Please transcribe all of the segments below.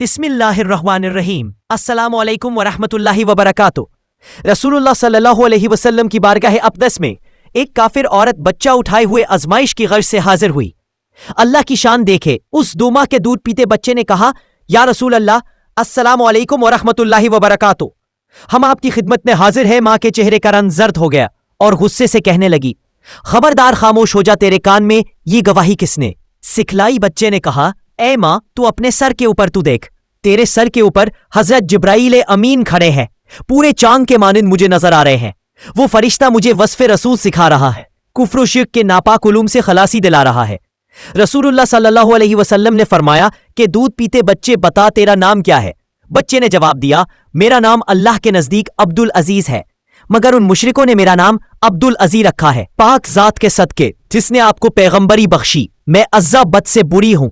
بسم اللہ الرحمن الرحیم۔ السلام علیکم ورحمۃ اللہ وبرکاتہ۔ رسول اللہ صلی اللہ علیہ وسلم کی بارگاہ اقدس میں ایک کافر عورت بچہ اٹھائے ہوئے آزمائش کی غرض سے حاضر ہوئی۔ اللہ کی شان دیکھے اس 2 ماہ کے دودھ پیتے بچے نے کہا، یا رسول اللہ، السلام علیکم ورحمۃ اللہ وبرکاتہ، ہم آپ کی خدمت میں حاضر ہیں۔ ماں کے چہرے کا رنگ زرد ہو گیا اور غصے سے کہنے لگی، خبردار، خاموش ہو جا، تیرے کان میں یہ گواہی کس نے؟ سکھلائی بچے نے کہا، اے ماں، تو اپنے سر کے اوپر تو دیکھ، تیرے سر کے اوپر حضرت جبرائیل امین کھڑے ہیں، پورے چاند کے مانند مجھے نظر آ رہے ہیں۔ وہ فرشتہ مجھے وصف رسول سکھا رہا ہے، کفر و شرک کے ناپاک علوم سے خلاصی دلا رہا ہے۔ رسول اللہ صلی اللہ علیہ وسلم نے فرمایا کہ دودھ پیتے بچے، بتا تیرا نام کیا ہے؟ بچے نے جواب دیا، میرا نام اللہ کے نزدیک عبد العزیز ہے، مگر ان مشرکوں نے میرا نام عبد العزی رکھا ہے۔ پاک ذات کے صدقے جس نے آپ کو پیغمبری بخشی، میں عزا بد سے بری ہوں۔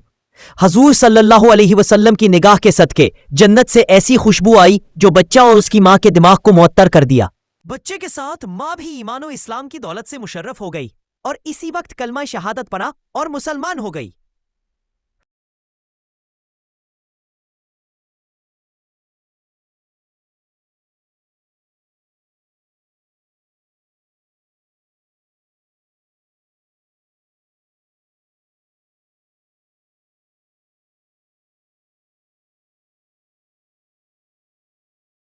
حضور صلی اللہ علیہ وسلم کی نگاہ کے صدقے جنت سے ایسی خوشبو آئی جو بچہ اور اس کی ماں کے دماغ کو معطر کر دیا۔ بچے کے ساتھ ماں بھی ایمان و اسلام کی دولت سے مشرف ہو گئی اور اسی وقت کلمہ شہادت پڑھا اور مسلمان ہو گئی۔